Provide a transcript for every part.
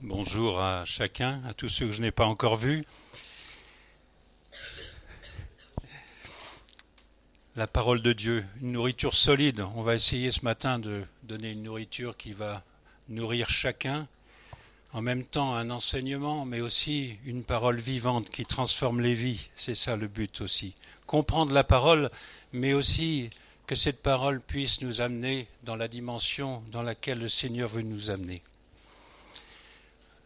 Bonjour à chacun, à tous ceux que je n'ai pas encore vus. La parole de Dieu, une nourriture solide. On va essayer ce matin de donner une nourriture qui va nourrir chacun. En même temps, un enseignement, mais aussi une parole vivante qui transforme les vies. C'est ça le but aussi. Comprendre la parole, mais aussi que cette parole puisse nous amener dans la dimension dans laquelle le Seigneur veut nous amener.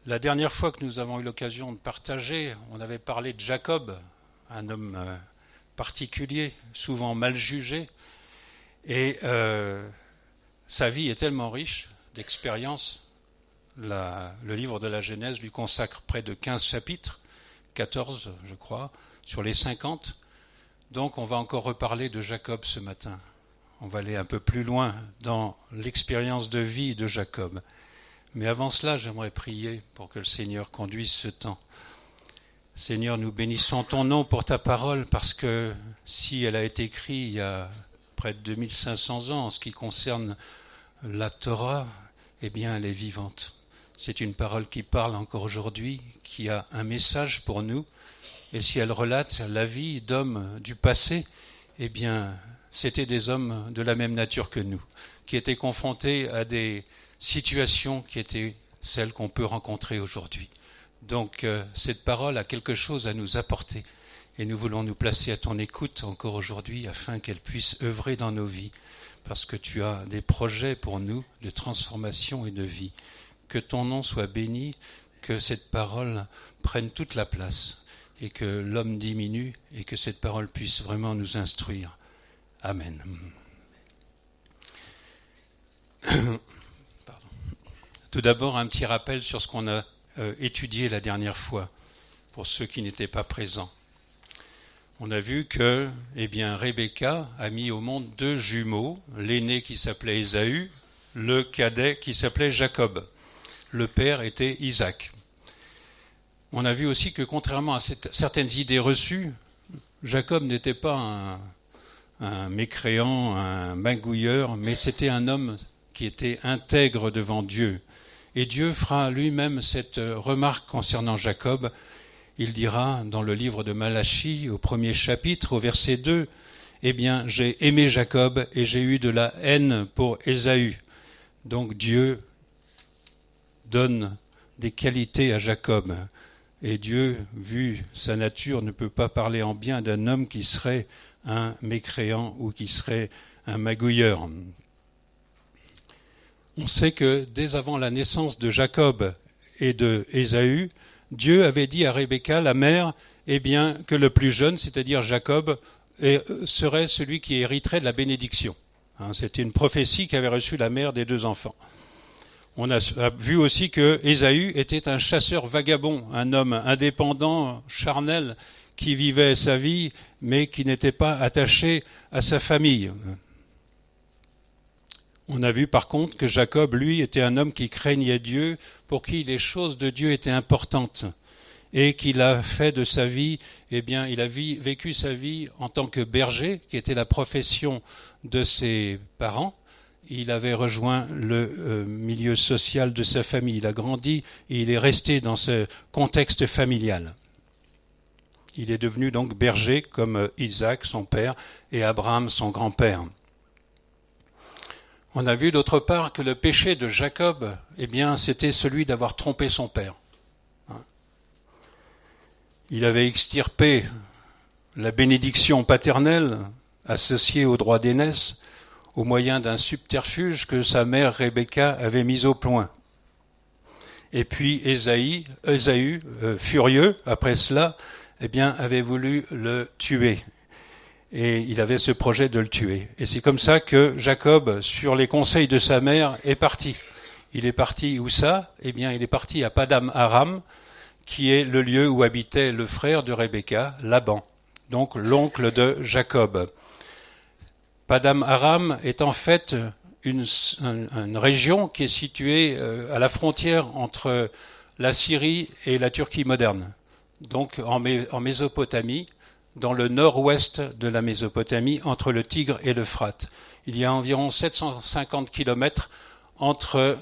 La dernière fois que nous avons eu l'occasion de partager, on avait parlé de Jacob, un homme particulier, souvent mal jugé, et sa vie est tellement riche d'expériences. Le livre de la Genèse lui consacre près de 15 chapitres, 14 je crois, sur les 50. Donc on va encore reparler de Jacob ce matin. On va aller un peu plus loin dans l'expérience de vie de Jacob. Mais avant cela, j'aimerais prier pour que le Seigneur conduise ce temps. Seigneur, nous bénissons ton nom pour ta parole, parce que si elle a été écrite il y a près de 2500 ans en ce qui concerne la Torah, eh bien elle est vivante. C'est une parole qui parle encore aujourd'hui, qui a un message pour nous. Et si elle relate la vie d'hommes du passé, eh bien c'était des hommes de la même nature que nous, qui étaient confrontés à des situation qui était celle qu'on peut rencontrer aujourd'hui. Donc cette parole a quelque chose à nous apporter et nous voulons nous placer à ton écoute encore aujourd'hui afin qu'elle puisse œuvrer dans nos vies, parce que tu as des projets pour nous de transformation et de vie. Que ton nom soit béni, que cette parole prenne toute la place et que l'homme diminue et que cette parole puisse vraiment nous instruire. Amen. Tout d'abord, un petit rappel sur ce qu'on a étudié la dernière fois, pour ceux qui n'étaient pas présents. On a vu que Rebecca a mis au monde deux jumeaux, l'aîné qui s'appelait Ésaü, le cadet qui s'appelait Jacob. Le père était Isaac. On a vu aussi que contrairement à certaines idées reçues, Jacob n'était pas un mécréant, un magouilleur, mais c'était un homme qui était intègre devant Dieu. Et Dieu fera lui-même cette remarque concernant Jacob. Il dira dans le livre de Malachie, au 1er chapitre, au verset 2, « Eh bien, j'ai aimé Jacob et j'ai eu de la haine pour Ésaü. » Donc Dieu donne des qualités à Jacob. Et Dieu, vu sa nature, ne peut pas parler en bien d'un homme qui serait un mécréant ou qui serait un magouilleur. On sait que dès avant la naissance de Jacob et de Ésaü, Dieu avait dit à Rebecca, la mère, que le plus jeune, c'est-à-dire Jacob, serait celui qui hériterait de la bénédiction. C'était une prophétie qu'avait reçue la mère des deux enfants. On a vu aussi que Ésaü était un chasseur vagabond, un homme indépendant, charnel, qui vivait sa vie, mais qui n'était pas attaché à sa famille. On a vu par contre que Jacob, lui, était un homme qui craignait Dieu, pour qui les choses de Dieu étaient importantes, et qu'il a fait de sa vie, il a vécu sa vie en tant que berger, qui était la profession de ses parents. Il avait rejoint le milieu social de sa famille, il a grandi et il est resté dans ce contexte familial. Il est devenu donc berger comme Isaac, son père, et Abraham, son grand-père. On a vu d'autre part que le péché de Jacob, c'était celui d'avoir trompé son père. Il avait extirpé la bénédiction paternelle associée au droit d'aînesse au moyen d'un subterfuge que sa mère Rebecca avait mis au point. Et puis Ésaü, furieux après cela, avait voulu le tuer. Et il avait ce projet de le tuer. Et c'est comme ça que Jacob, sur les conseils de sa mère, est parti. Il est parti où ça ? Il est parti à Padam Aram, qui est le lieu où habitait le frère de Rebecca, Laban, donc l'oncle de Jacob. Padam Aram est en fait une région qui est située à la frontière entre la Syrie et la Turquie moderne, donc en Mésopotamie, dans le nord-ouest de la Mésopotamie, entre le Tigre et l'Euphrate. Il y a environ 750 kilomètres entre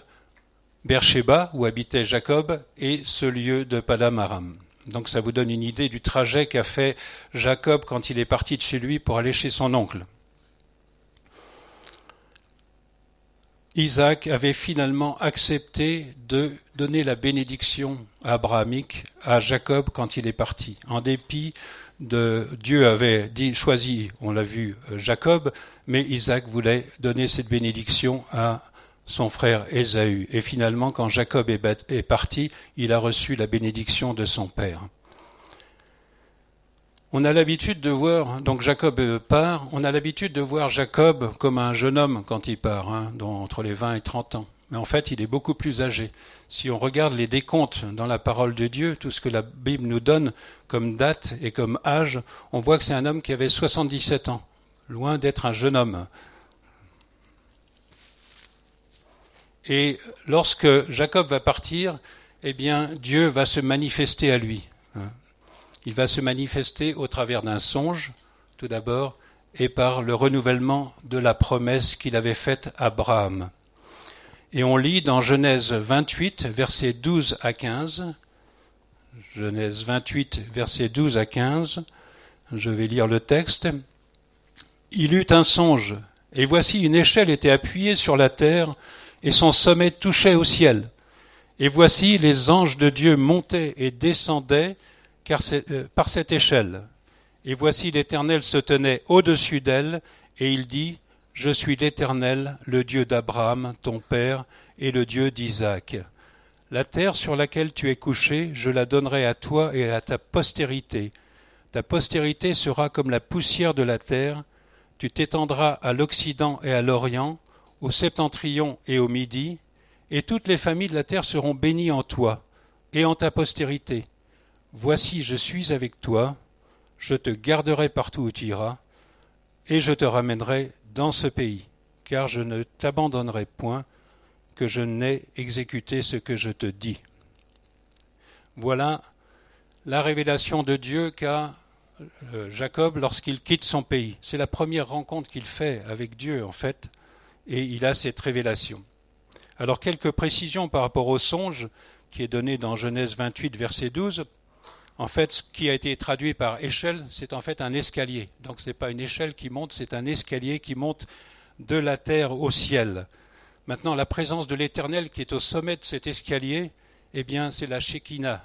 Beersheba, où habitait Jacob, et ce lieu de Padam Aram. Donc ça vous donne une idée du trajet qu'a fait Jacob quand il est parti de chez lui pour aller chez son oncle. Isaac avait finalement accepté de donner la bénédiction abrahamique à Jacob quand il est parti. En dépit de Dieu avait choisi, on l'a vu, Jacob, mais Isaac voulait donner cette bénédiction à son frère Ésaü. Et finalement, quand Jacob est parti, il a reçu la bénédiction de son père. On a l'habitude de voir, donc Jacob part, on a l'habitude de voir Jacob comme un jeune homme quand il part, entre les 20 et 30 ans. Mais en fait, il est beaucoup plus âgé. Si on regarde les décomptes dans la parole de Dieu, tout ce que la Bible nous donne comme date et comme âge, on voit que c'est un homme qui avait 77 ans, loin d'être un jeune homme. Et lorsque Jacob va partir, eh bien, Dieu va se manifester à lui. Il va se manifester au travers d'un songe, tout d'abord, et par le renouvellement de la promesse qu'il avait faite à Abraham. Et on lit dans Genèse 28, versets 12 à 15. Genèse 28, versets 12 à 15. Je vais lire le texte. Il eut un songe, et voici une échelle était appuyée sur la terre, et son sommet touchait au ciel. Et voici les anges de Dieu montaient et descendaient par cette échelle. Et voici l'Éternel se tenait au-dessus d'elle, et il dit, « Je suis l'Éternel, le Dieu d'Abraham, ton père, et le Dieu d'Isaac. La terre sur laquelle tu es couché, je la donnerai à toi et à ta postérité. Ta postérité sera comme la poussière de la terre. Tu t'étendras à l'Occident et à l'Orient, au septentrion et au Midi, et toutes les familles de la terre seront bénies en toi et en ta postérité. Voici, je suis avec toi, je te garderai partout où tu iras, et je te ramènerai dans ce pays, car je ne t'abandonnerai point, que je n'ai exécuté ce que je te dis. » Voilà la révélation de Dieu qu'a Jacob lorsqu'il quitte son pays. C'est la première rencontre qu'il fait avec Dieu, en fait, et il a cette révélation. Alors, quelques précisions par rapport au songe qui est donné dans Genèse 28, verset 12. En fait, ce qui a été traduit par échelle, c'est en fait un escalier. Donc, ce n'est pas une échelle qui monte, c'est un escalier qui monte de la terre au ciel. Maintenant, la présence de l'Éternel qui est au sommet de cet escalier, eh bien, c'est la Shekinah,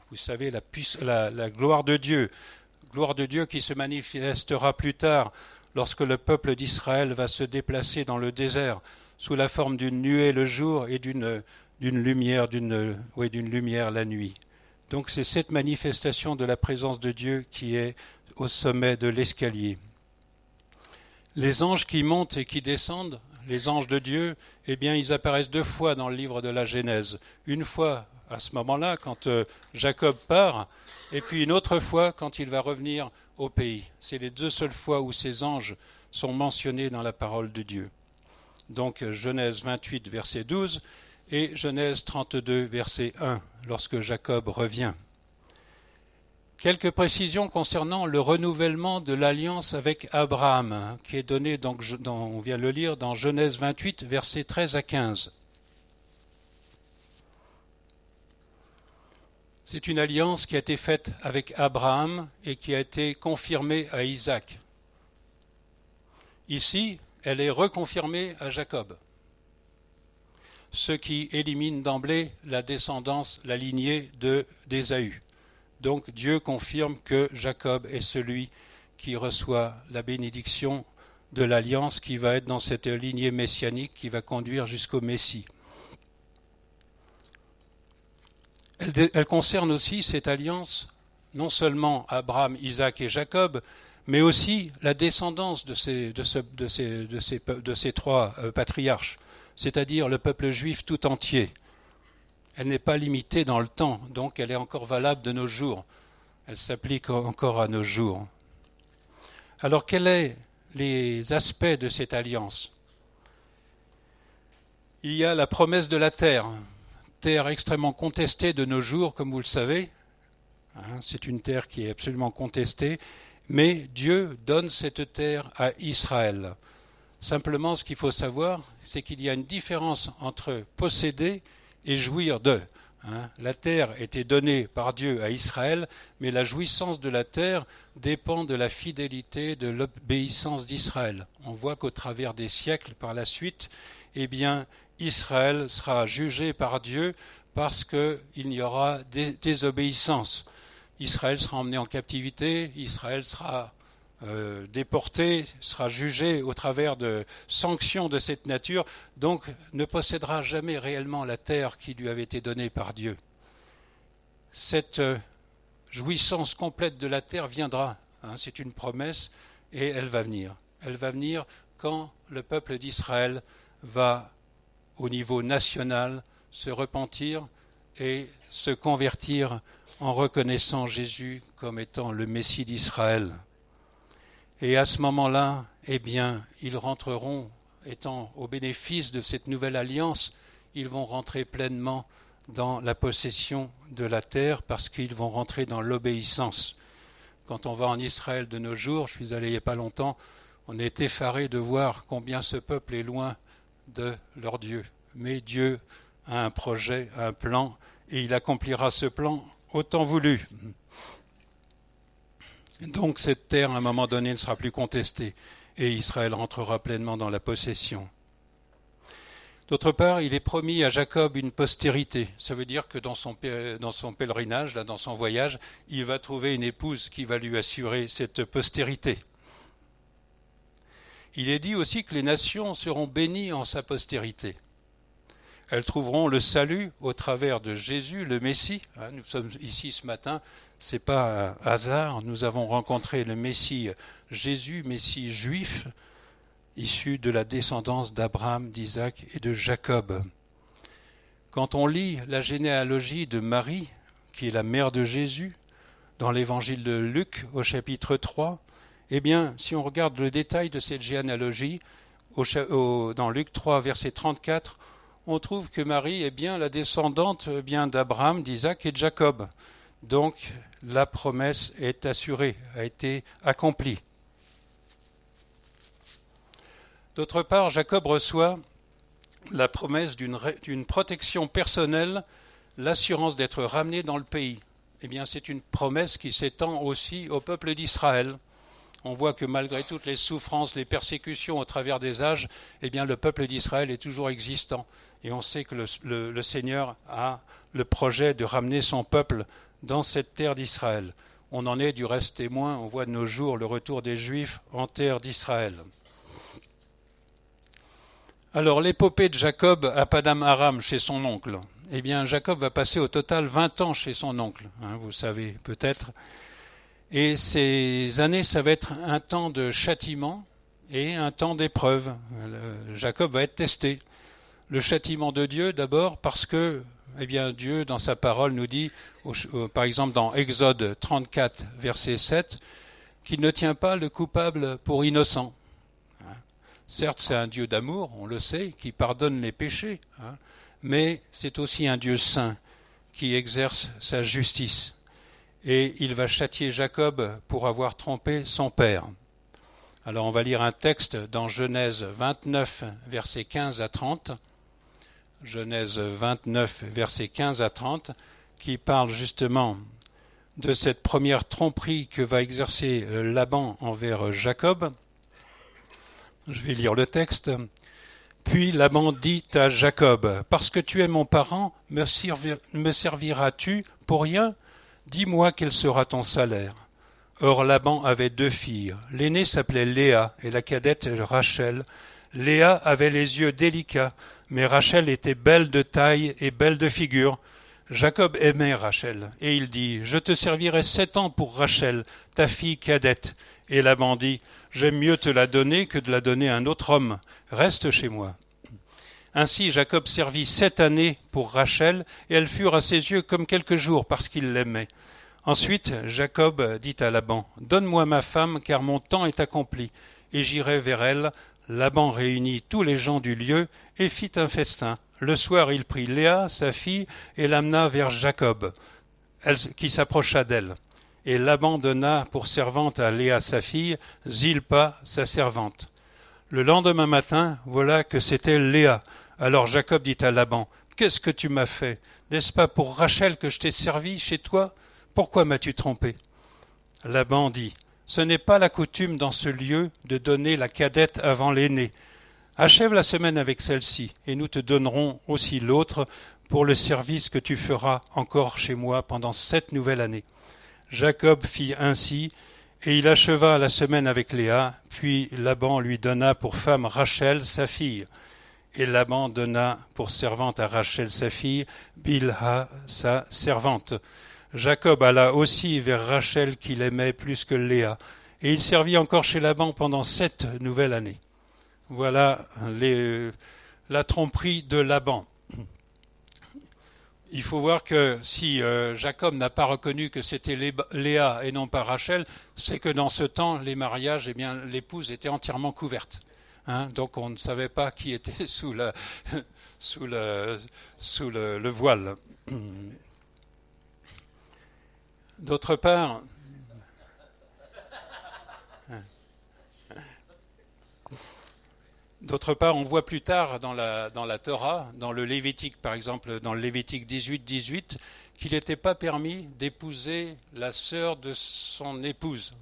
vous savez, la gloire de Dieu qui se manifestera plus tard lorsque le peuple d'Israël va se déplacer dans le désert sous la forme d'une nuée le jour et d'une lumière la nuit. Donc c'est cette manifestation de la présence de Dieu qui est au sommet de l'escalier. Les anges qui montent et qui descendent, les anges de Dieu, eh bien ils apparaissent 2 fois dans le livre de la Genèse. Une fois à ce moment-là, quand Jacob part, et puis une autre fois quand il va revenir au pays. C'est les 2 seules fois où ces anges sont mentionnés dans la parole de Dieu. Donc Genèse 28, verset 12, et Genèse 32, verset 1, lorsque Jacob revient. Quelques précisions concernant le renouvellement de l'alliance avec Abraham, qui est donné, on vient de le lire, dans Genèse 28, versets 13 à 15. C'est une alliance qui a été faite avec Abraham et qui a été confirmée à Isaac. Ici, elle est reconfirmée à Jacob, ce qui élimine d'emblée la descendance, la lignée d'Ésaü. Donc Dieu confirme que Jacob est celui qui reçoit la bénédiction de l'alliance qui va être dans cette lignée messianique qui va conduire jusqu'au Messie. Elle concerne aussi cette alliance non seulement Abraham, Isaac et Jacob, mais aussi la descendance de ces 3 patriarches, c'est-à-dire le peuple juif tout entier. Elle n'est pas limitée dans le temps, donc elle est encore valable de nos jours. Elle s'applique encore à nos jours. Alors, quels sont les aspects de cette alliance ? Il y a la promesse de la terre extrêmement contestée de nos jours, comme vous le savez. C'est une terre qui est absolument contestée, mais Dieu donne cette terre à Israël. Simplement, ce qu'il faut savoir, c'est qu'il y a une différence entre posséder et jouir de. La terre était donnée par Dieu à Israël, mais la jouissance de la terre dépend de la fidélité, de l'obéissance d'Israël. On voit qu'au travers des siècles, par la suite, eh bien, Israël sera jugé par Dieu parce qu'il y aura désobéissance. Israël sera emmené en captivité, Israël sera déporté, sera jugé au travers de sanctions de cette nature, donc ne possédera jamais réellement la terre qui lui avait été donnée par Dieu. Cette jouissance complète de la terre viendra, c'est une promesse, et elle va venir. Elle va venir quand le peuple d'Israël va, au niveau national, se repentir et se convertir en reconnaissant Jésus comme étant le Messie d'Israël. Et à ce moment-là, eh bien, ils rentreront, étant au bénéfice de cette nouvelle alliance, ils vont rentrer pleinement dans la possession de la terre parce qu'ils vont rentrer dans l'obéissance. Quand on va en Israël de nos jours, je suis allé il n'y a pas longtemps, on est effaré de voir combien ce peuple est loin de leur Dieu. Mais Dieu a un projet, un plan, et il accomplira ce plan au temps voulu. Donc cette terre, à un moment donné, ne sera plus contestée et Israël rentrera pleinement dans la possession. D'autre part, il est promis à Jacob une postérité. Ça veut dire que dans son pèlerinage, dans son voyage, il va trouver une épouse qui va lui assurer cette postérité. Il est dit aussi que les nations seront bénies en sa postérité. Elles trouveront le salut au travers de Jésus, le Messie. Nous sommes ici ce matin, ce n'est pas un hasard. Nous avons rencontré le Messie Jésus, Messie juif, issu de la descendance d'Abraham, d'Isaac et de Jacob. Quand on lit la généalogie de Marie, qui est la mère de Jésus, dans l'évangile de Luc au chapitre 3, eh bien, si on regarde le détail de cette généalogie, dans Luc 3, verset 34, on trouve que Marie est bien la descendante d'Abraham, d'Isaac et de Jacob. Donc la promesse est assurée, a été accomplie. D'autre part, Jacob reçoit la promesse d'une protection personnelle, l'assurance d'être ramené dans le pays. Eh bien, c'est une promesse qui s'étend aussi au peuple d'Israël. On voit que malgré toutes les souffrances, les persécutions au travers des âges, eh bien, le peuple d'Israël est toujours existant. Et on sait que le Seigneur a le projet de ramener son peuple dans cette terre d'Israël. On en est du reste témoin, on voit de nos jours le retour des Juifs en terre d'Israël. Alors, l'épopée de Jacob à Padam Aram chez son oncle. Eh bien, Jacob va passer au total 20 ans chez son oncle, vous savez peut-être. Et ces années, ça va être un temps de châtiment et un temps d'épreuve. Jacob va être testé. Le châtiment de Dieu d'abord parce que Dieu dans sa parole nous dit, par exemple dans Exode 34 verset 7, qu'il ne tient pas le coupable pour innocent. Certes, c'est un Dieu d'amour, on le sait, qui pardonne les péchés, mais c'est aussi un Dieu saint qui exerce sa justice. Et il va châtier Jacob pour avoir trompé son père. Alors on va lire un texte dans Genèse 29, versets 15 à 30. Genèse 29, versets 15 à 30, qui parle justement de cette première tromperie que va exercer Laban envers Jacob. Je vais lire le texte. Puis Laban dit à Jacob, « Parce que tu es mon parent, me serviras-tu pour rien ? Dis-moi quel sera ton salaire. » Or Laban avait 2 filles. L'aînée s'appelait Léa et la cadette Rachel. Léa avait les yeux délicats, mais Rachel était belle de taille et belle de figure. Jacob aimait Rachel, et il dit, « Je te servirai 7 ans pour Rachel, ta fille cadette. » Et Laban dit, « J'aime mieux te la donner que de la donner à un autre homme. Reste chez moi. » Ainsi Jacob servit 7 années pour Rachel, et elles furent à ses yeux comme quelques jours, parce qu'il l'aimait. Ensuite Jacob dit à Laban, « Donne-moi ma femme, car mon temps est accompli. » Et j'irai vers elle. Laban réunit tous les gens du lieu et fit un festin. Le soir, il prit Léa, sa fille, et l'amena vers Jacob, qui s'approcha d'elle. Et Laban donna pour servante à Léa, sa fille, Zilpa, sa servante. Le lendemain matin, voilà que c'était Léa. Alors Jacob dit à Laban, « Qu'est-ce que tu m'as fait? N'est-ce pas pour Rachel que je t'ai servi chez toi? Pourquoi m'as-tu trompé ?» Laban dit, « Ce n'est pas la coutume dans ce lieu de donner la cadette avant l'aînée. Achève la semaine avec celle-ci, et nous te donnerons aussi l'autre pour le service que tu feras encore chez moi pendant 7 nouvelles années. » Jacob fit ainsi, et il acheva la semaine avec Léa, puis Laban lui donna pour femme Rachel, sa fille. Et Laban donna pour servante à Rachel, sa fille, Bilha, sa servante. Jacob alla aussi vers Rachel qu'il aimait plus que Léa, et il servit encore chez Laban pendant 7 nouvelles années. Voilà la tromperie de Laban. Il faut voir que si Jacob n'a pas reconnu que c'était Léa et non pas Rachel, c'est que dans ce temps, les mariages, eh bien, l'épouse était entièrement couverte. Donc on ne savait pas qui était sous le voile. D'autre part, on voit plus tard dans la Torah, dans le Lévitique, par exemple, dans le Lévitique 18, qu'il n'était pas permis d'épouser la sœur de son épouse.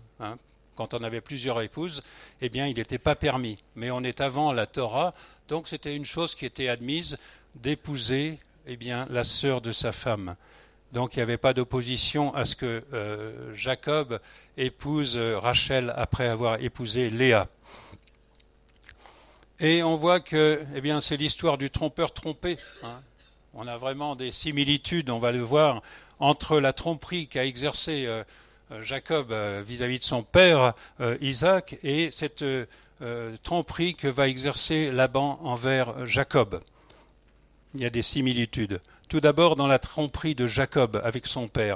Quand on avait plusieurs épouses, eh bien, il n'était pas permis. Mais on est avant la Torah, donc c'était une chose qui était admise d'épouser, eh bien, la sœur de sa femme. Donc il n'y avait pas d'opposition à ce que Jacob épouse Rachel après avoir épousé Léa. Et on voit que, eh bien, c'est l'histoire du trompeur trompé. On a vraiment des similitudes, on va le voir, entre la tromperie qu'a exercée Jacob vis-à-vis de son père Isaac et cette tromperie que va exercer Laban envers Jacob. Il y a des similitudes. Tout d'abord dans la tromperie de Jacob avec son père.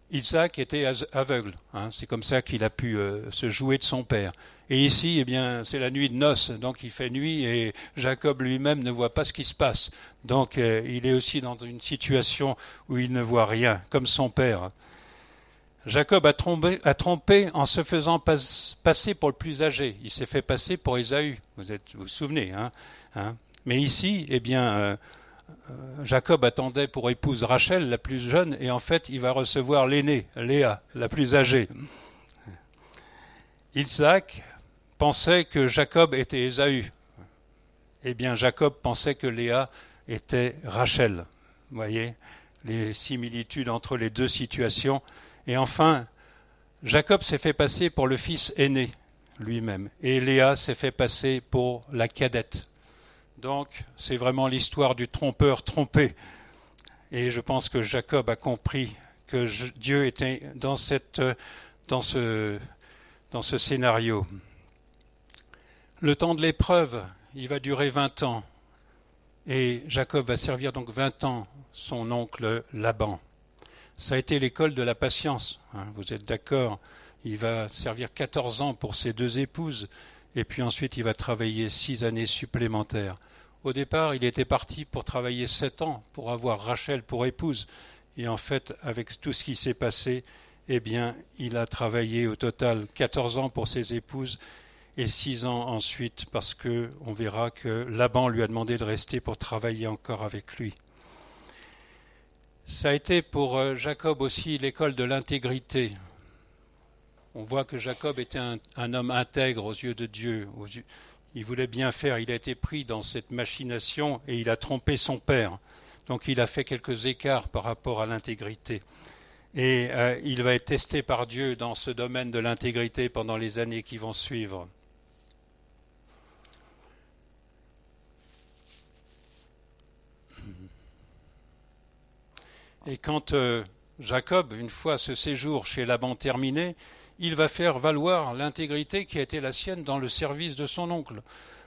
Isaac était aveugle, c'est comme ça qu'il a pu se jouer de son père. Et ici, eh bien, c'est la nuit de noces, donc il fait nuit et Jacob lui-même ne voit pas ce qui se passe. Donc il est aussi dans une situation où il ne voit rien, comme son père. Jacob a trompé en se faisant passer pour le plus âgé. Il s'est fait passer pour Ésaü, vous vous souvenez. Mais ici, eh bien, Jacob attendait pour épouse Rachel, la plus jeune, et en fait, il va recevoir l'aînée, Léa, la plus âgée. Isaac pensait que Jacob était Ésaü. Eh bien, Jacob pensait que Léa était Rachel. Vous voyez les similitudes entre les deux situations. Et enfin, Jacob s'est fait passer pour le fils aîné lui-même, et Léa s'est fait passer pour la cadette. Donc, c'est vraiment l'histoire du trompeur trompé. Et je pense que Jacob a compris que Dieu était dans ce scénario. Le temps de l'épreuve, il va durer 20 ans. Et Jacob va servir donc 20 ans son oncle Laban. Ça a été l'école de la patience, vous êtes d'accord? Il va servir 14 ans pour ses 2 épouses, et puis ensuite il va travailler 6 années supplémentaires. Au départ, il était parti pour travailler 7 ans, pour avoir Rachel pour épouse. Et en fait, avec tout ce qui s'est passé, eh bien, il a travaillé au total 14 ans pour ses épouses et 6 ans ensuite, parce que on verra que Laban lui a demandé de rester pour travailler encore avec lui. Ça a été pour Jacob aussi l'école de l'intégrité. On voit que Jacob était un homme intègre aux yeux de Dieu. Il voulait bien faire, il a été pris dans cette machination et il a trompé son père. Donc il a fait quelques écarts par rapport à l'intégrité. Et il va être testé par Dieu dans ce domaine de l'intégrité pendant les années qui vont suivre. Et quand Jacob, une fois ce séjour chez Laban terminé, il va faire valoir l'intégrité qui a été la sienne dans le service de son oncle.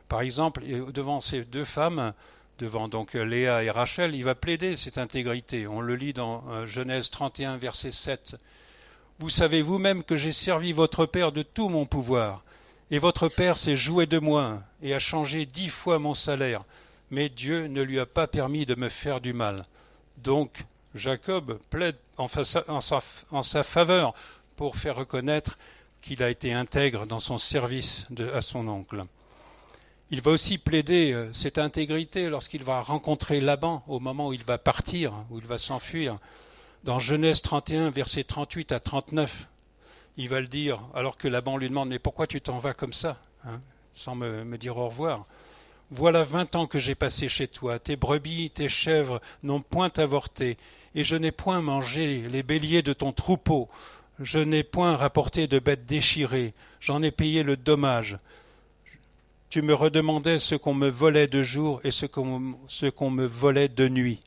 Par exemple, devant ces 2 femmes, devant donc Léa et Rachel, il va plaider cette intégrité. On le lit dans Genèse 31, verset 7. « Vous savez vous-même que j'ai servi votre père de tout mon pouvoir, et votre père s'est joué de moi et a changé 10 fois mon salaire, mais Dieu ne lui a pas permis de me faire du mal. » Donc, Jacob plaide en sa faveur pour faire reconnaître qu'il a été intègre dans son service à son oncle. Il va aussi plaider cette intégrité lorsqu'il va rencontrer Laban au moment où il va partir, où il va s'enfuir. Dans Genèse 31, versets 38 à 39, il va le dire, alors que Laban lui demande « Mais pourquoi tu t'en vas comme ça sans me dire au revoir ?» Voilà 20 ans que j'ai passé chez toi, tes brebis, tes chèvres n'ont point avorté, et je n'ai point mangé les béliers de ton troupeau, je n'ai point rapporté de bêtes déchirées, j'en ai payé le dommage. Tu me redemandais ce qu'on me volait de jour et ce qu'on me volait de nuit.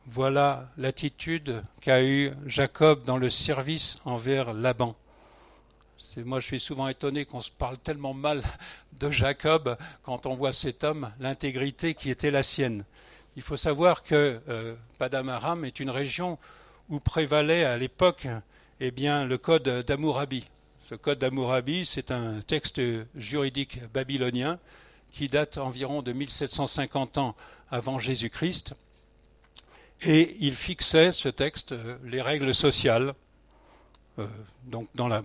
Voilà l'attitude qu'a eue Jacob dans le service envers Laban. Moi, je suis souvent étonné qu'on se parle tellement mal de Jacob quand on voit cet homme, l'intégrité qui était la sienne. Il faut savoir que Paddan Aram est une région où prévalait à l'époque le code d'Hammurabi. Ce code d'Hammurabi, c'est un texte juridique babylonien qui date environ de 1750 ans avant Jésus-Christ. Et il fixait, ce texte, les règles sociales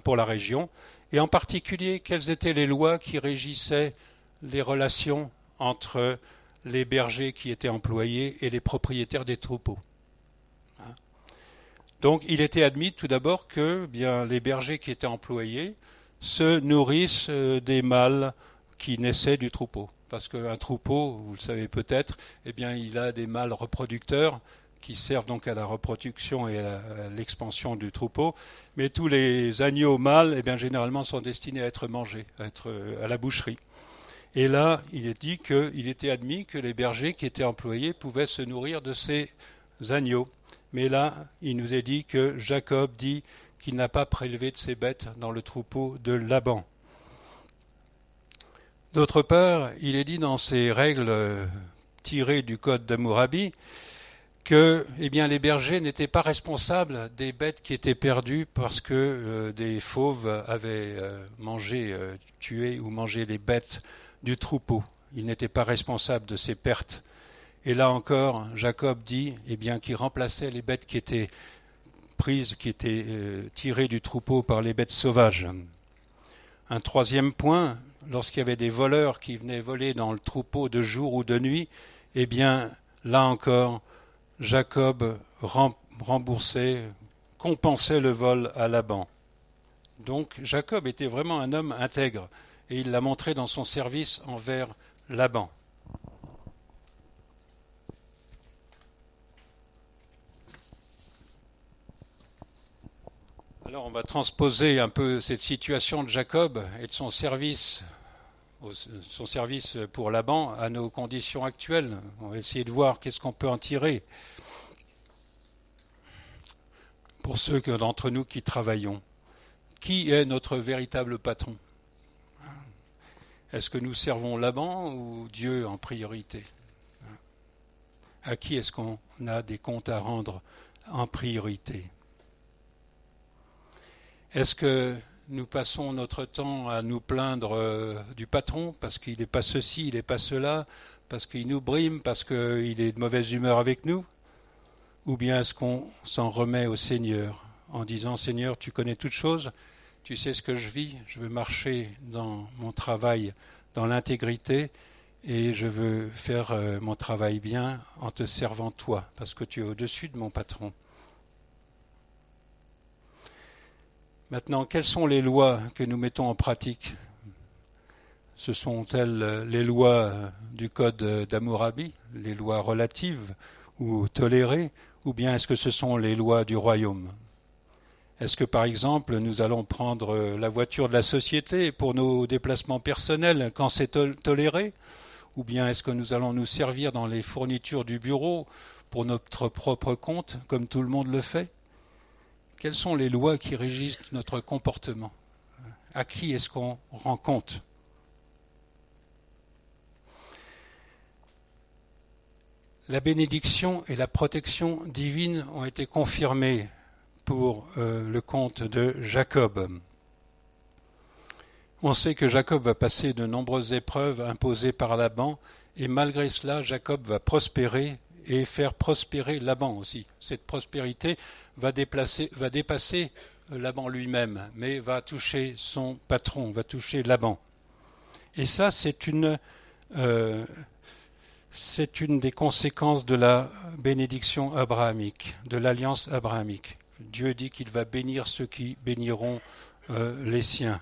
pour la région, et en particulier quelles étaient les lois qui régissaient les relations entre les bergers qui étaient employés et les propriétaires des troupeaux. Donc il était admis tout d'abord que les bergers qui étaient employés se nourrissent des mâles qui naissaient du troupeau. Parce qu'un troupeau, vous le savez peut-être, il a des mâles reproducteurs qui servent donc à la reproduction et à l'expansion du troupeau. Mais tous les agneaux mâles, généralement, sont destinés à être mangés, à être à la boucherie. Et là, il est dit qu'il était admis que les bergers qui étaient employés pouvaient se nourrir de ces agneaux. Mais là, il nous est dit que Jacob dit qu'il n'a pas prélevé de ses bêtes dans le troupeau de Laban. D'autre part, il est dit dans ces règles tirées du code d'Hammurabi que les bergers n'étaient pas responsables des bêtes qui étaient perdues parce que des fauves avaient tué ou mangé les bêtes du troupeau. Ils n'étaient pas responsables de ces pertes. Et là encore, Jacob dit qu'il remplaçait les bêtes qui étaient prises, qui étaient tirées du troupeau par les bêtes sauvages. Un troisième point, lorsqu'il y avait des voleurs qui venaient voler dans le troupeau de jour ou de nuit, là encore, Jacob compensait le vol à Laban. Donc Jacob était vraiment un homme intègre, et il l'a montré dans son service envers Laban. Alors on va transposer un peu cette situation de Jacob et de son service pour Laban à nos conditions actuelles. On va essayer de voir qu'est-ce qu'on peut en tirer pour ceux d'entre nous qui travaillons. Qui est notre véritable patron ? Est-ce que nous servons Laban ou Dieu en priorité ? À qui est-ce qu'on a des comptes à rendre en priorité ? Est-ce que nous passons notre temps à nous plaindre du patron parce qu'il n'est pas ceci, il n'est pas cela, parce qu'il nous brime, parce qu'il est de mauvaise humeur avec nous ? Ou bien est-ce qu'on s'en remet au Seigneur en disant « Seigneur, tu connais toutes choses, tu sais ce que je vis, je veux marcher dans mon travail, dans l'intégrité, et je veux faire mon travail bien en te servant toi, parce que tu es au-dessus de mon patron. » Maintenant, quelles sont les lois que nous mettons en pratique ? Ce sont-elles les lois du code d'Hammurabi, les lois relatives ou tolérées, ou bien est-ce que ce sont les lois du royaume ? Est-ce que, par exemple, nous allons prendre la voiture de la société pour nos déplacements personnels quand c'est toléré ? Ou bien est-ce que nous allons nous servir dans les fournitures du bureau pour notre propre compte, comme tout le monde le fait ? Quelles sont les lois qui régissent notre comportement ? À qui est-ce qu'on rend compte ? La bénédiction et la protection divine ont été confirmées pour le compte de Jacob. On sait que Jacob va passer de nombreuses épreuves imposées par Laban, et malgré cela, Jacob va prospérer et faire prospérer Laban aussi. Cette prospérité va dépasser Laban lui-même, mais va toucher son patron, va toucher Laban. Et ça, c'est une C'est une des conséquences de la bénédiction abrahamique, de l'alliance abrahamique. Dieu dit qu'il va bénir ceux qui béniront les siens.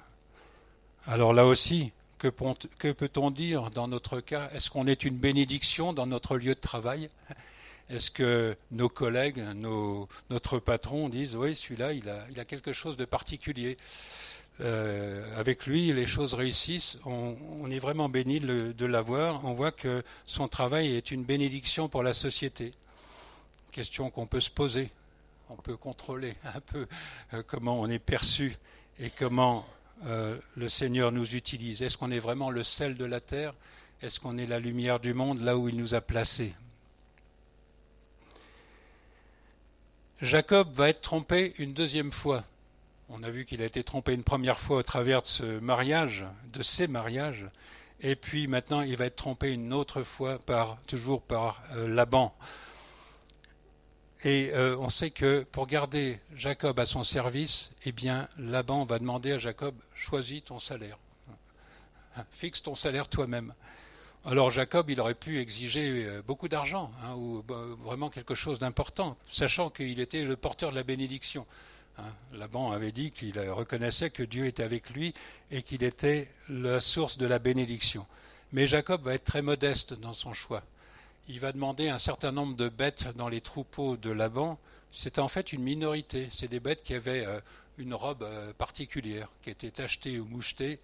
Alors là aussi, que peut-on dire dans notre cas? Est-ce qu'on est une bénédiction dans notre lieu de travail? Est-ce que nos collègues, notre patron disent « oui, celui-là, il a quelque chose de particulier. Avec lui, les choses réussissent. On est vraiment béni de l'avoir. On voit que son travail est une bénédiction pour la société. » Question qu'on peut se poser. On peut contrôler un peu comment on est perçu et comment le Seigneur nous utilise. Est-ce qu'on est vraiment le sel de la terre? Est-ce qu'on est la lumière du monde là où il nous a placés? Jacob va être trompé une deuxième fois. On a vu qu'il a été trompé une première fois au travers de ce mariage, de ces mariages, et puis maintenant il va être trompé une autre fois toujours par Laban. Et on sait que pour garder Jacob à son service, eh bien Laban va demander à Jacob, choisis ton salaire, fixe ton salaire toi-même. Alors Jacob, il aurait pu exiger beaucoup d'argent, ou vraiment quelque chose d'important, sachant qu'il était le porteur de la bénédiction. Laban avait dit qu'il reconnaissait que Dieu était avec lui et qu'il était la source de la bénédiction. Mais Jacob va être très modeste dans son choix. Il va demander un certain nombre de bêtes dans les troupeaux de Laban. C'était en fait une minorité. C'est des bêtes qui avaient une robe particulière, qui étaient tachetées ou mouchetées,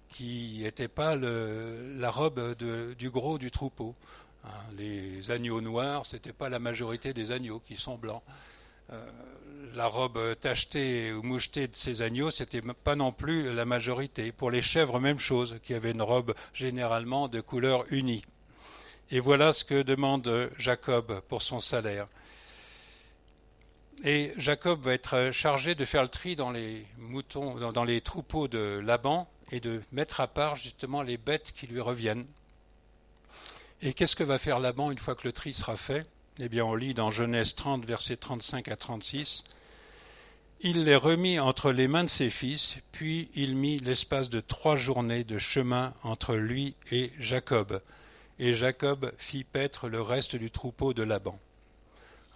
qui n'était pas la robe du gros du troupeau. Les agneaux noirs, ce n'était pas la majorité des agneaux qui sont blancs. La robe tachetée ou mouchetée de ces agneaux, ce n'était pas non plus la majorité. Pour les chèvres, même chose, qui avaient une robe généralement de couleur unie. Et voilà ce que demande Jacob pour son salaire. Et Jacob va être chargé de faire le tri dans les moutons, dans les troupeaux de Laban, et de mettre à part justement les bêtes qui lui reviennent. Et qu'est-ce que va faire Laban une fois que le tri sera fait? Eh bien, on lit dans Genèse 30, versets 35 à 36. « Il les remit entre les mains de ses fils, puis il mit l'espace de 3 journées de chemin entre lui et Jacob. Et Jacob fit paître le reste du troupeau de Laban. »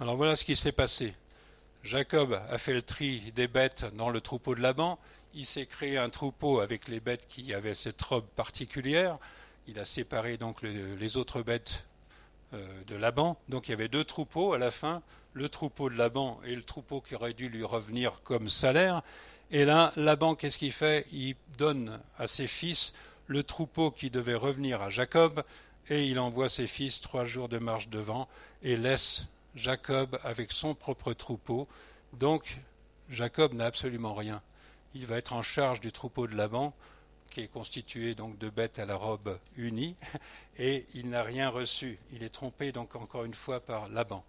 Alors voilà ce qui s'est passé. Jacob a fait le tri des bêtes dans le troupeau de Laban. Il s'est créé un troupeau avec les bêtes qui avaient cette robe particulière. Il a séparé donc les autres bêtes de Laban. Donc il y avait 2 troupeaux à la fin, le troupeau de Laban et le troupeau qui aurait dû lui revenir comme salaire. Et là, Laban, qu'est-ce qu'il fait? Il donne à ses fils le troupeau qui devait revenir à Jacob, et il envoie ses fils 3 jours de marche devant et laisse Jacob avec son propre troupeau. Donc Jacob n'a absolument rien. Il va être en charge du troupeau de Laban, qui est constitué donc de bêtes à la robe unie, et il n'a rien reçu. Il est trompé donc encore une fois par Laban.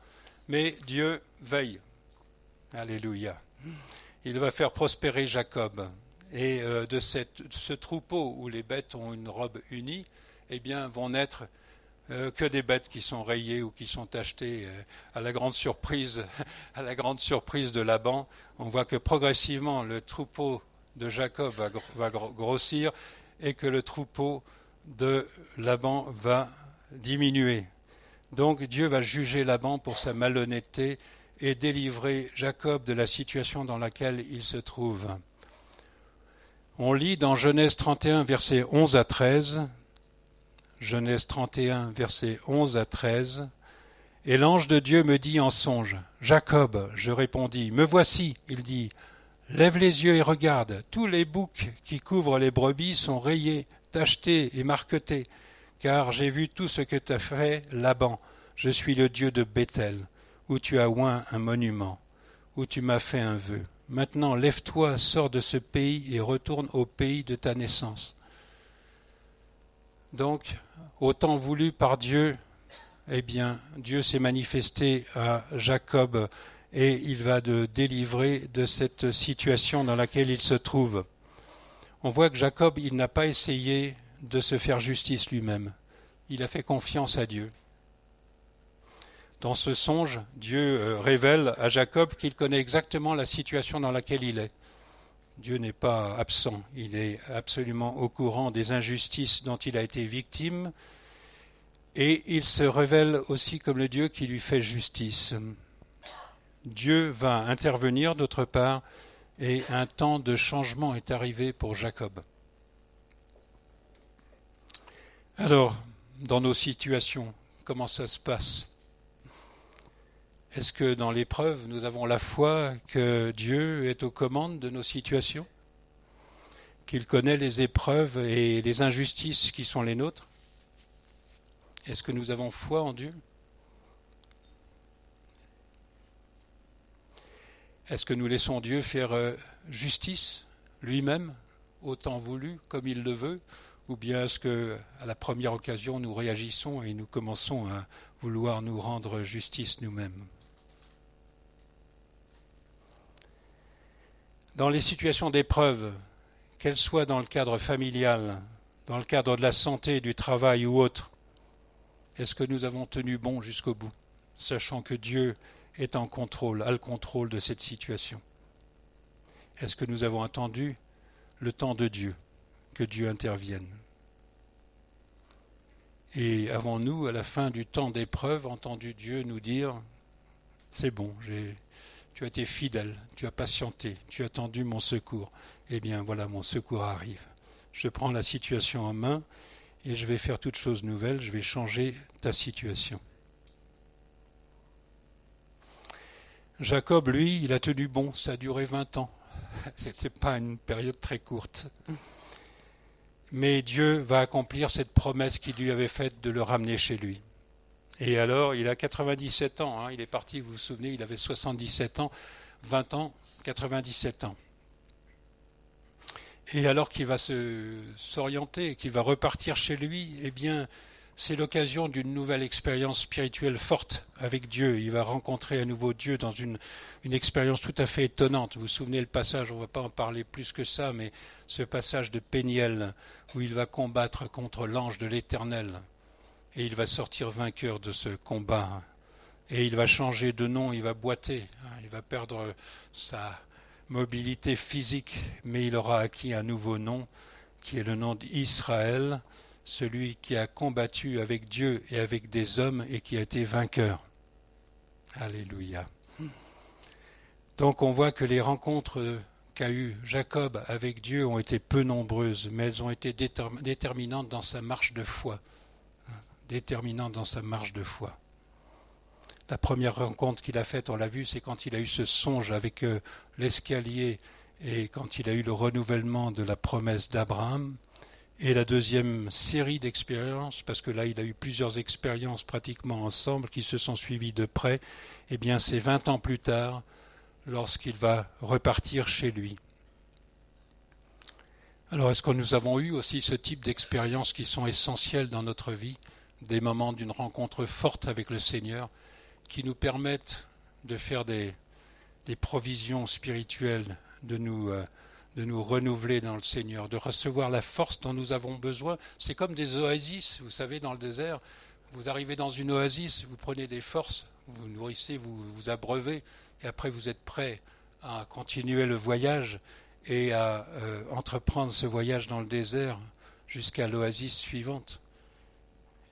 Mais Dieu veille. Alléluia. Il va faire prospérer Jacob. Et de ce troupeau où les bêtes ont une robe unie, eh bien, vont naître que des bêtes qui sont rayées ou qui sont achetées à la grande surprise de Laban. On voit que progressivement le troupeau de Jacob va grossir et que le troupeau de Laban va diminuer. Donc Dieu va juger Laban pour sa malhonnêteté et délivrer Jacob de la situation dans laquelle il se trouve. On lit dans Genèse 31, versets 11 à 13, Genèse 31, versets 11 à 13, « Et l'ange de Dieu me dit en songe, « Jacob, je répondis, « Me voici. » Il dit, « Lève les yeux et regarde, tous les boucs qui couvrent les brebis sont rayés, tachetés et marquetés, car j'ai vu tout ce que t'as fait Laban. Je suis le Dieu de Béthel, où tu as oint un monument, où tu m'as fait un vœu. Maintenant, lève-toi, sors de ce pays et retourne au pays de ta naissance. » Donc, au temps voulu par Dieu, eh bien, Dieu s'est manifesté à Jacob et il va le délivrer de cette situation dans laquelle il se trouve. On voit que Jacob, il n'a pas essayé de se faire justice lui-même. Il a fait confiance à Dieu. Dans ce songe, Dieu révèle à Jacob qu'il connaît exactement la situation dans laquelle il est. Dieu n'est pas absent, il est absolument au courant des injustices dont il a été victime, Et il se révèle aussi comme le Dieu qui lui fait justice. Dieu va intervenir d'autre part, et un temps de changement est arrivé pour Jacob. Alors, dans nos situations, comment ça se passe ? Est-ce que dans l'épreuve, nous avons la foi que Dieu est aux commandes de nos situations ? Qu'il connaît les épreuves et les injustices qui sont les nôtres ? Est-ce que nous avons foi en Dieu ? Est-ce que nous laissons Dieu faire justice lui-même, au temps voulu, comme il le veut ? Ou bien est-ce que, à la première occasion, nous réagissons et nous commençons à vouloir nous rendre justice nous-mêmes ? Dans les situations d'épreuve, qu'elles soient dans le cadre familial, dans le cadre de la santé, du travail ou autre, est-ce que nous avons tenu bon jusqu'au bout, sachant que Dieu est en contrôle, a le contrôle de cette situation ? Est-ce que nous avons attendu le temps de Dieu, que Dieu intervienne ? Et avons-nous, à la fin du temps d'épreuve, entendu Dieu nous dire « C'est bon, tu as été fidèle, tu as patienté, tu as attendu mon secours. Eh bien voilà, mon secours arrive. Je prends la situation en main et je vais faire toute chose nouvelle, je vais changer ta situation. » Jacob, lui, il a tenu bon, ça a duré 20 ans. Ce n'était pas une période très courte. Mais Dieu va accomplir cette promesse qu'il lui avait faite de le ramener chez lui. Et alors, il a 97 ans, il est parti, vous vous souvenez, il avait 77 ans, 20 ans, 97 ans. Et alors qu'il va s'orienter, qu'il va repartir chez lui, eh bien, c'est l'occasion d'une nouvelle expérience spirituelle forte avec Dieu. Il va rencontrer à nouveau Dieu dans une expérience tout à fait étonnante. Vous vous souvenez le passage, on ne va pas en parler plus que ça, mais ce passage de Péniel, où il va combattre contre l'ange de l'Éternel. Et il va sortir vainqueur de ce combat. Et il va changer de nom, il va boiter, il va perdre sa mobilité physique, mais il aura acquis un nouveau nom, qui est le nom d'Israël, celui qui a combattu avec Dieu et avec des hommes et qui a été vainqueur. Alléluia. Donc on voit que les rencontres qu'a eues Jacob avec Dieu ont été peu nombreuses, mais elles ont été déterminantes dans sa marche de foi. Déterminantes dans sa marche de foi. La première rencontre qu'il a faite, on l'a vu, c'est quand il a eu ce songe avec l'escalier et quand il a eu le renouvellement de la promesse d'Abraham. Et la deuxième série d'expériences, parce que là il a eu plusieurs expériences pratiquement ensemble qui se sont suivies de près, eh bien c'est 20 ans plus tard, lorsqu'il va repartir chez lui. Alors est-ce que nous avons eu aussi ce type d'expériences qui sont essentielles dans notre vie, des moments d'une rencontre forte avec le Seigneur, qui nous permettent de faire des provisions spirituelles, de nous renouveler dans le Seigneur, de recevoir la force dont nous avons besoin. C'est comme des oasis, vous savez, dans le désert. Vous arrivez dans une oasis, vous prenez des forces, vous nourrissez, vous abreuvez, et après vous êtes prêt à continuer le voyage et à entreprendre ce voyage dans le désert jusqu'à l'oasis suivante.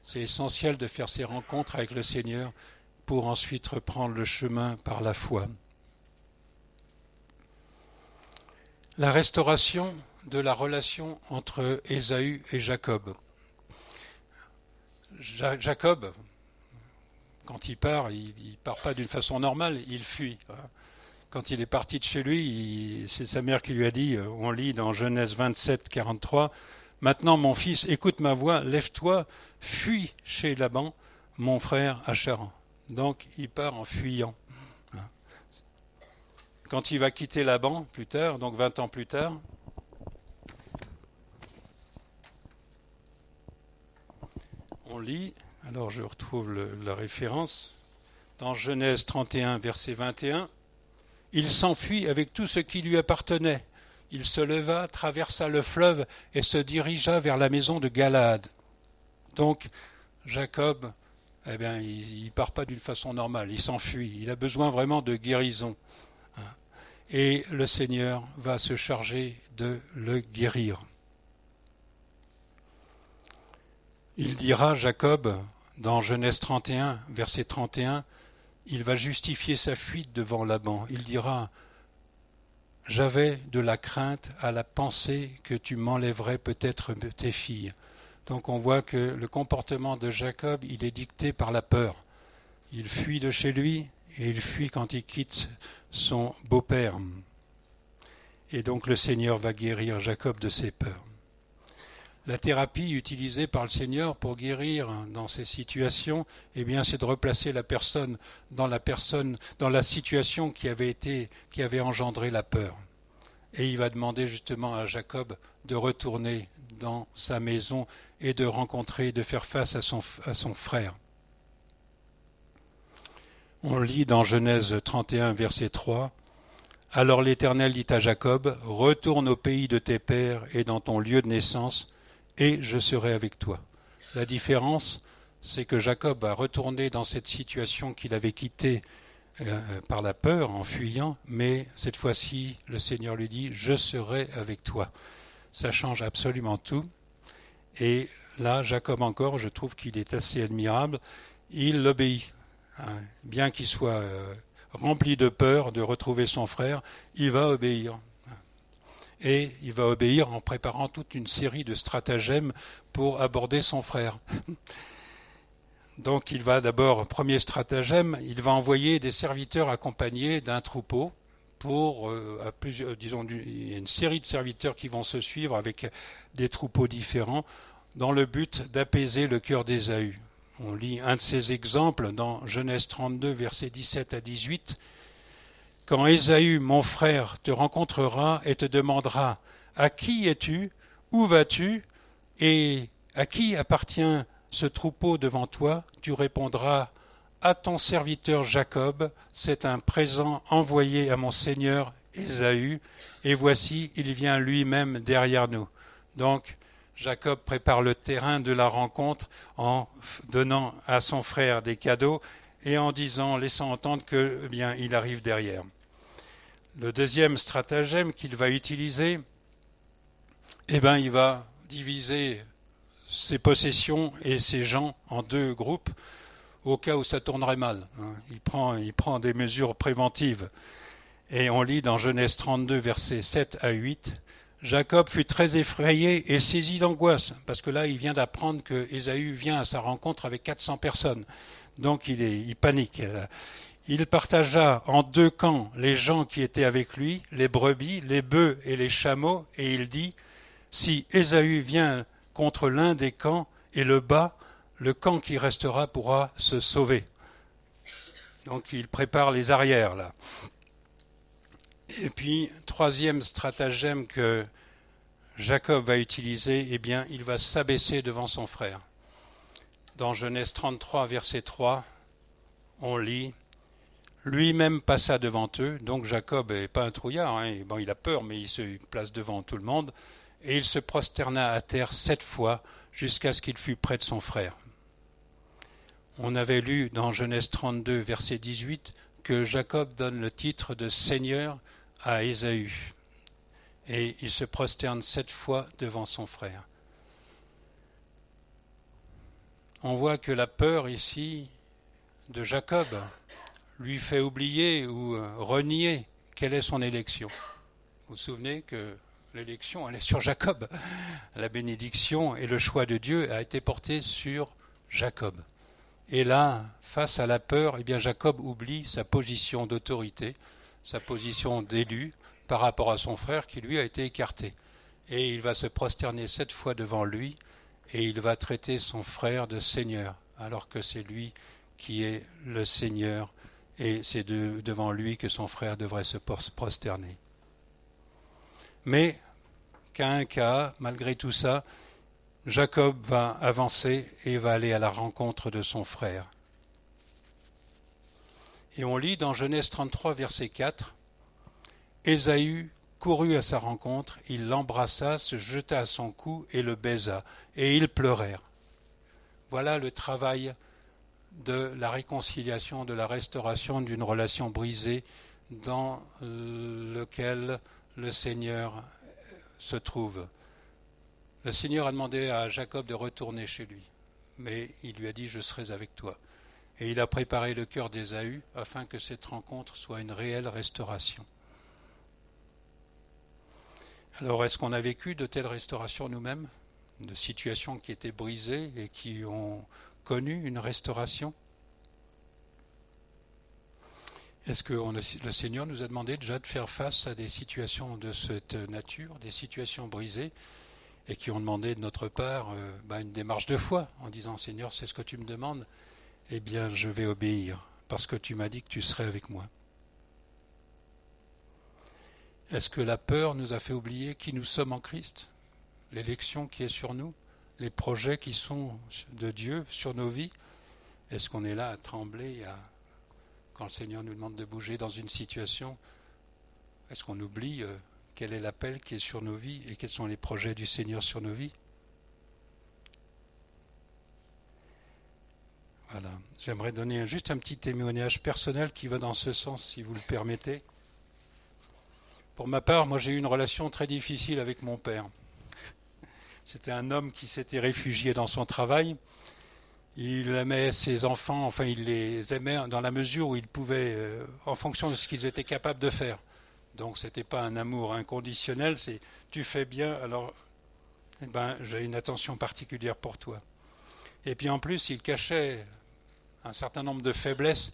C'est essentiel de faire ces rencontres avec le Seigneur pour ensuite reprendre le chemin par la foi. La restauration de la relation entre Ésaü et Jacob. Jacob, quand il part pas d'une façon normale, il fuit. Quand il est parti de chez lui, c'est sa mère qui lui a dit, on lit dans Genèse 27, 43, « Maintenant, mon fils, écoute ma voix, lève-toi, fuis chez Laban, mon frère à Charan. » Donc, il part en fuyant. Quand il va quitter Laban, plus tard, donc 20 ans plus tard, on lit, alors je retrouve la référence, dans Genèse 31, verset 21, « Il s'enfuit avec tout ce qui lui appartenait. Il se leva, traversa le fleuve et se dirigea vers la maison de Galaad. » Donc, Jacob, il ne part pas d'une façon normale, il s'enfuit. Il a besoin vraiment de guérison. Et le Seigneur va se charger de le guérir. Il dira, Jacob, Dans Genèse 31, verset 31, il va justifier sa fuite devant Laban. Il dira « J'avais de la crainte à la pensée que tu m'enlèverais peut-être tes filles. » Donc on voit que le comportement de Jacob, il est dicté par la peur. Il fuit de chez lui et il fuit quand il quitte son beau-père. Et donc le Seigneur va guérir Jacob de ses peurs. La thérapie utilisée par le Seigneur pour guérir dans ces situations, eh bien, c'est de replacer la personne, dans la situation qui avait engendré la peur. Et il va demander justement à Jacob de retourner dans sa maison et de rencontrer, de faire face à son frère. On lit dans Genèse 31, verset 3, « Alors l'Éternel dit à Jacob, retourne au pays de tes pères et dans ton lieu de naissance, et je serai avec toi. » La différence, c'est que Jacob va retourner dans cette situation qu'il avait quittée par la peur en fuyant, mais cette fois-ci, le Seigneur lui dit « Je serai avec toi ». Ça change absolument tout. Et là, Jacob encore, je trouve qu'il est assez admirable, il l'obéit. Bien qu'il soit rempli de peur de retrouver son frère, il va obéir. Et il va obéir en préparant toute une série de stratagèmes pour aborder son frère. Donc il va d'abord, premier stratagème, il va envoyer des serviteurs accompagnés d'un troupeau pour, il y a une série de serviteurs qui vont se suivre avec des troupeaux différents dans le but d'apaiser le cœur d'Ésaü. On lit un de ces exemples dans Genèse 32, versets 17 à 18. « Quand Ésaü, mon frère, te rencontrera et te demandera « À qui es-tu ? Où vas-tu ? Et à qui appartient ce troupeau devant toi ? Tu répondras « À ton serviteur Jacob, c'est un présent envoyé à mon seigneur Ésaü, et voici, il vient lui-même derrière nous. » Donc, Jacob prépare le terrain de la rencontre en donnant à son frère des cadeaux et en laissant entendre que, eh bien, il arrive derrière. Le deuxième stratagème qu'il va utiliser, eh bien, il va diviser ses possessions et ses gens en deux groupes au cas où ça tournerait mal. Il prend des mesures préventives. Et on lit dans Genèse 32, versets 7 à 8, Jacob fut très effrayé et saisi d'angoisse, parce que là, il vient d'apprendre que Ésaü vient à sa rencontre avec 400 personnes. Donc, il panique. Il partagea en deux camps les gens qui étaient avec lui, les brebis, les bœufs et les chameaux, et il dit, si Ésaü vient contre l'un des camps et le bat, le camp qui restera pourra se sauver. Donc, il prépare les arrières, là. Et puis, troisième stratagème que Jacob va utiliser, eh bien, il va s'abaisser devant son frère. Dans Genèse 33, verset 3, on lit « Lui-même passa devant eux », donc Jacob n'est pas un trouillard, bon, il a peur, mais il se place devant tout le monde, et il se prosterna à terre 7 fois jusqu'à ce qu'il fût près de son frère. On avait lu dans Genèse 32, verset 18, que Jacob donne le titre de Seigneur à Ésaü. Et il se prosterne 7 fois devant son frère. On voit que la peur ici de Jacob lui fait oublier ou renier quelle est son élection. Vous vous souvenez que l'élection, elle est sur Jacob. La bénédiction et le choix de Dieu a été porté sur Jacob. Et là, face à la peur, eh bien Jacob oublie sa position d'autorité, sa position d'élu par rapport à son frère qui lui a été écarté. Et il va se prosterner 7 fois devant lui et il va traiter son frère de Seigneur, alors que c'est lui qui est le Seigneur et c'est devant lui que son frère devrait se prosterner. Mais, malgré tout ça, Jacob va avancer et va aller à la rencontre de son frère. Et on lit dans Genèse 33, verset 4, « Ésaü courut à sa rencontre, il l'embrassa, se jeta à son cou et le baisa, et ils pleurèrent. » Voilà le travail de la réconciliation, de la restauration d'une relation brisée dans lequel le Seigneur se trouve. Le Seigneur a demandé à Jacob de retourner chez lui. mais il lui a dit « Je serai avec toi ». Et il a préparé le cœur d'Ésaü afin que cette rencontre soit une réelle restauration. Alors, est-ce qu'on a vécu de telles restaurations nous-mêmes, de situations qui étaient brisées et qui ont connu une restauration? Est-ce que le Seigneur nous a demandé déjà de faire face à des situations de cette nature, des situations brisées, et qui ont demandé de notre part une démarche de foi, en disant « Seigneur, c'est ce que tu me demandes, eh bien je vais obéir, parce que tu m'as dit que tu serais avec moi ». Est-ce que la peur nous a fait oublier qui nous sommes en Christ, l'élection qui est sur nous, les projets qui sont de Dieu sur nos vies? Est-ce qu'on est là à trembler, quand le Seigneur nous demande de bouger dans une situation? Est-ce qu'on oublie quel est l'appel qui est sur nos vies et quels sont les projets du Seigneur sur nos vies? Voilà. J'aimerais donner juste un petit témoignage personnel qui va dans ce sens, si vous le permettez. Pour ma part, moi j'ai eu une relation très difficile avec mon père. C'était un homme qui s'était réfugié dans son travail. Il aimait ses enfants, enfin il les aimait dans la mesure où il pouvait, en fonction de ce qu'ils étaient capables de faire. Donc c'était pas un amour inconditionnel, c'est tu fais bien, alors j'ai une attention particulière pour toi. Et puis en plus, il cachait un certain nombre de faiblesses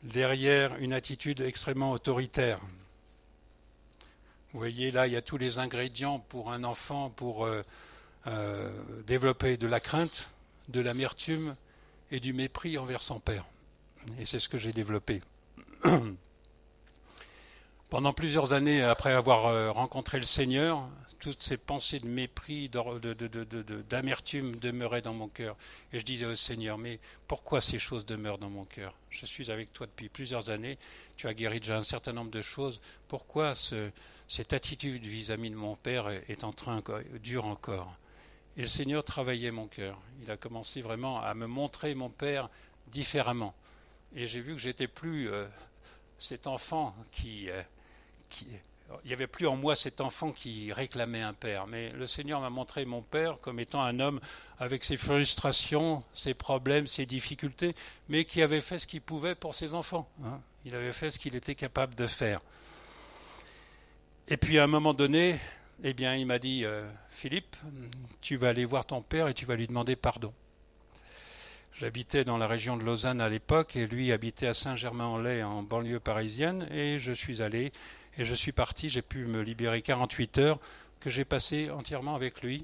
derrière une attitude extrêmement autoritaire. Vous voyez, là, il y a tous les ingrédients pour un enfant pour développer de la crainte, de l'amertume et du mépris envers son père. Et c'est ce que j'ai développé. Pendant plusieurs années, après avoir rencontré le Seigneur, toutes ces pensées de mépris, d'amertume demeuraient dans mon cœur. Et je disais au Seigneur, mais pourquoi ces choses demeurent dans mon cœur? Je suis avec toi depuis plusieurs années, tu as guéri déjà un certain nombre de choses. Pourquoi cette attitude vis-à-vis de mon père dure encore? Et le Seigneur travaillait mon cœur. Il a commencé vraiment à me montrer mon père différemment. Et j'ai vu que j'étais plus cet enfant il n'y avait plus en moi cet enfant qui réclamait un père, mais le Seigneur m'a montré mon père comme étant un homme avec ses frustrations, ses problèmes, ses difficultés, mais qui avait fait ce qu'il pouvait pour ses enfants. Il avait fait ce qu'il était capable de faire. Et puis à un moment donné, il m'a dit Philippe, tu vas aller voir ton père et tu vas lui demander pardon. J'habitais dans la région de Lausanne à l'époque et lui habitait à Saint-Germain-en-Laye en banlieue parisienne et je suis allé et je suis parti, j'ai pu me libérer 48 heures que j'ai passé entièrement avec lui.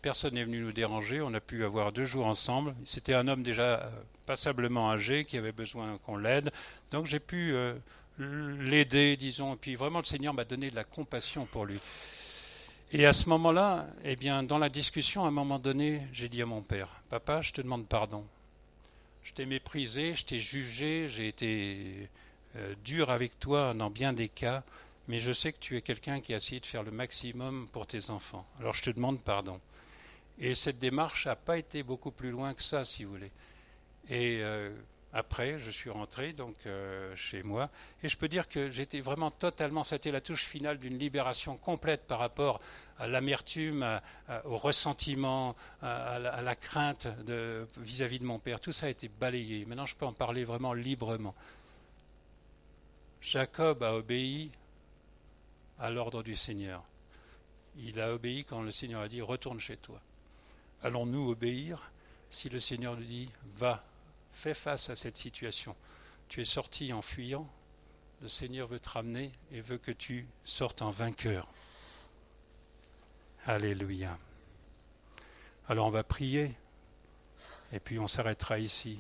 Personne n'est venu nous déranger, on a pu avoir 2 jours ensemble. C'était un homme déjà passablement âgé qui avait besoin qu'on l'aide, donc j'ai pu l'aider, disons, et puis vraiment le Seigneur m'a donné de la compassion pour lui. Et à ce moment-là, dans la discussion, à un moment donné, j'ai dit à mon père, « Papa, je te demande pardon. Je t'ai méprisé, je t'ai jugé, j'ai été dur avec toi dans bien des cas, mais je sais que tu es quelqu'un qui a essayé de faire le maximum pour tes enfants. Alors je te demande pardon. » Et cette démarche n'a pas été beaucoup plus loin que ça, si vous voulez. Et après, je suis rentré chez moi, et je peux dire que j'étais vraiment totalement, c'était la touche finale d'une libération complète par rapport à l'amertume, au ressentiment, à la crainte vis-à-vis de mon père. Tout ça a été balayé. Maintenant, je peux en parler vraiment librement. Jacob a obéi à l'ordre du Seigneur. Il a obéi quand le Seigneur a dit « Retourne chez toi ». Allons-nous obéir si le Seigneur nous dit « Va ». Fais face à cette situation. Tu es sorti en fuyant. Le Seigneur veut te ramener et veut que tu sortes en vainqueur. Alléluia. Alors on va prier et puis on s'arrêtera ici.